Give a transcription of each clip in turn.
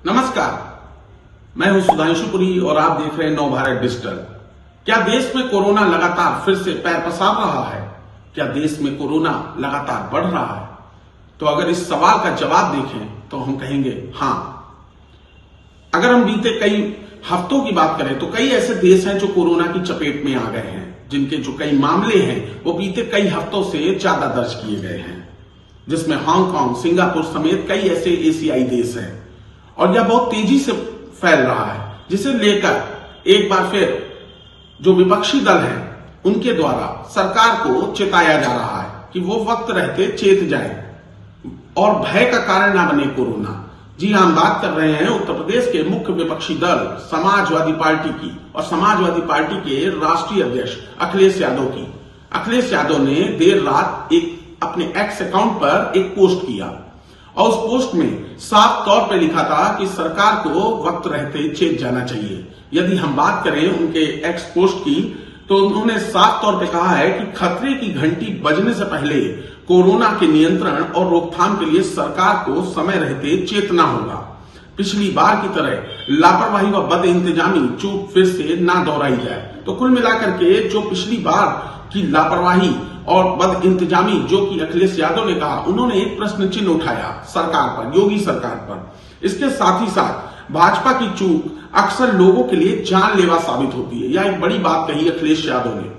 नमस्कार, मैं हूं सुधांशुपुरी और आप देख रहे हैं नवभारत डिजिटल। क्या देश में कोरोना लगातार फिर से पैर पसार रहा है? क्या देश में कोरोना लगातार बढ़ रहा है? तो अगर इस सवाल का जवाब देखें तो हम कहेंगे हां। अगर हम बीते कई हफ्तों की बात करें तो कई ऐसे देश हैं जो कोरोना की चपेट में आ गए हैं, जिनके जो कई मामले हैं वो बीते कई हफ्तों से ज्यादा दर्ज किए गए हैं, जिसमें हांगकांग, सिंगापुर समेत कई ऐसे एशियाई देश हैं। और यह बहुत तेजी से फैल रहा है, जिसे लेकर एक बार फिर जो विपक्षी दल हैं उनके द्वारा सरकार को चेताया जा रहा है कि वो वक्त रहते चेत जाए और भय का कारण ना बने कोरोना। जी हां, हम बात कर रहे हैं उत्तर प्रदेश के मुख्य विपक्षी दल समाजवादी पार्टी की और समाजवादी पार्टी के राष्ट्रीय अध्यक्ष अखिलेश यादव की। अखिलेश यादव ने देर रात अपने एक्स अकाउंट पर एक पोस्ट किया और उस पोस्ट में साफ तौर पर लिखा था कि सरकार को वक्त रहते चेत जाना चाहिए। यदि हम बात करें उनके एक्स पोस्ट की तो उन्होंने साफ तौर पर कहा है कि खतरे की घंटी बजने से पहले कोरोना के नियंत्रण और रोकथाम के लिए सरकार को समय रहते चेतना होगा। पिछली बार की तरह लापरवाही व बद इंतजामी चूक फिर से ना दोहराई जाए। तो कुल मिलाकर के जो पिछली बार की लापरवाही और बद इंतजामी जो कि अखिलेश यादव ने कहा, उन्होंने एक प्रश्न चिन्ह उठाया सरकार पर, योगी सरकार पर। इसके साथ ही साथ भाजपा की चूक अक्सर लोगों के लिए जानलेवा साबित होती है। यह एक बड़ी बात कही अखिलेश यादव ने।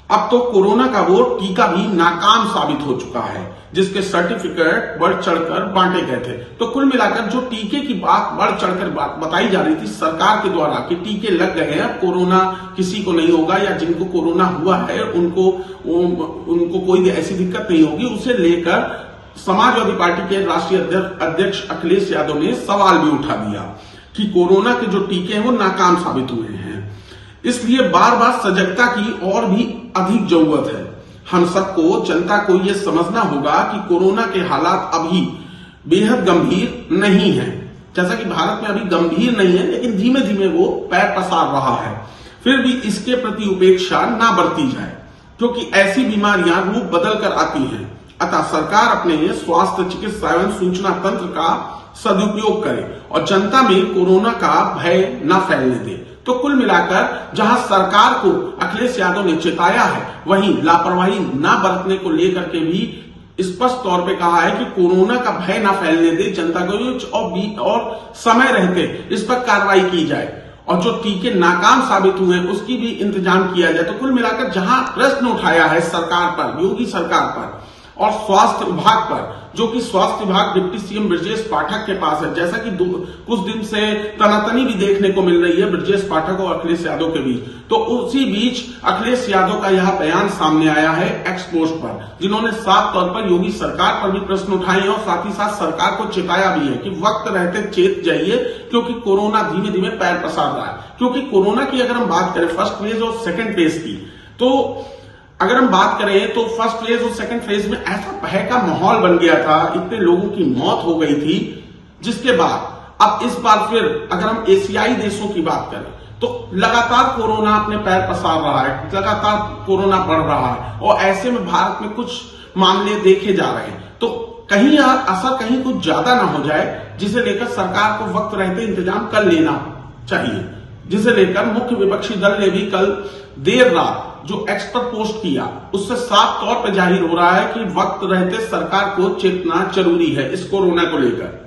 अब तो कोरोना का वो टीका भी नाकाम साबित हो चुका है, जिसके सर्टिफिकेट बढ़ चढ़कर बांटे गए थे। तो कुल मिलाकर जो टीके की बात बढ़ चढ़कर बताई जा रही थी सरकार के द्वारा कि टीके लग गए हैं, अब कोरोना किसी को नहीं होगा या जिनको कोरोना हुआ है उनको कोई ऐसी दिक्कत नहीं होगी, उसे लेकर समाजवादी पार्टी के राष्ट्रीय अध्यक्ष अखिलेश यादव ने सवाल भी उठा दिया कि कोरोना के जो टीके हैं वो नाकाम साबित हुए हैं। इसलिए बार बार सजगता की और भी अधिक जरूरत है। हम सबको, जनता को यह समझना होगा कि कोरोना के हालात अभी बेहद गंभीर नहीं है। जैसा कि भारत में अभी गंभीर नहीं है, लेकिन धीमे धीमे वो पैर पसार रहा है। फिर भी इसके प्रति उपेक्षा ना बरती जाए, क्योंकि ऐसी बीमारियां रूप बदल कर आती हैं। अतः सरकार अपने स्वास्थ्य, चिकित्सा एवं सूचना तंत्र का सदुपयोग करे और जनता में कोरोना का भय न फैलने दे। तो कुल मिलाकर जहां सरकार को अखिलेश यादव ने चेताया है, वहीं लापरवाही न बरतने को लेकर के भी स्पष्ट तौर पे कहा है कि कोरोना का भय न फैलने दे जनता को और समय रहते इस पर कार्रवाई की जाए और जो टीके नाकाम साबित हुए उसकी भी इंतजाम किया जाए। तो कुल मिलाकर जहां प्रश्न उठाया है सरकार पर, योगी सरकार पर और स्वास्थ्य विभाग पर, जो कि स्वास्थ्य विभाग डिप्टी सीएम ब्रजेश पाठक के पास है, जैसा कि कुछ दिन से तनातनी भी देखने को मिल रही है ब्रजेश पाठक और अखिलेश यादव के बीच। तो उसी बीच अखिलेश यादव का यह बयान सामने आया है एक्स पोस्ट पर, जिन्होंने साफ तौर पर योगी सरकार पर भी प्रश्न उठाए और साथ ही साथ सरकार को चेताया भी है कि वक्त रहते चेत जाइए, क्योंकि कोरोना धीमे धीमे पैर पसार रहा है। क्योंकि कोरोना की अगर हम बात करें फर्स्ट फेज और सेकेंड फेज की, तो अगर हम बात करें तो फर्स्ट फेज और सेकंड फेज में ऐसा भय का माहौल बन गया था, इतने लोगों की मौत हो गई थी, जिसके बाद अब इस बार फिर अगर हम एशियाई देशों की बात करें तो लगातार कोरोना अपने पैर पसार रहा है, लगातार कोरोना बढ़ रहा है और ऐसे में भारत में कुछ मामले देखे जा रहे हैं। तो कहीं असर कहीं कुछ ज्यादा ना हो जाए, जिसे लेकर सरकार को वक्त रहते इंतजाम कर लेना चाहिए, जिसे लेकर मुख्य विपक्षी दल ने भी कल देर रात जो एक्स पर पोस्ट किया, उससे साफ तौर पर जाहिर हो रहा है कि वक्त रहते सरकार को चेतना जरूरी है इस कोरोना को लेकर।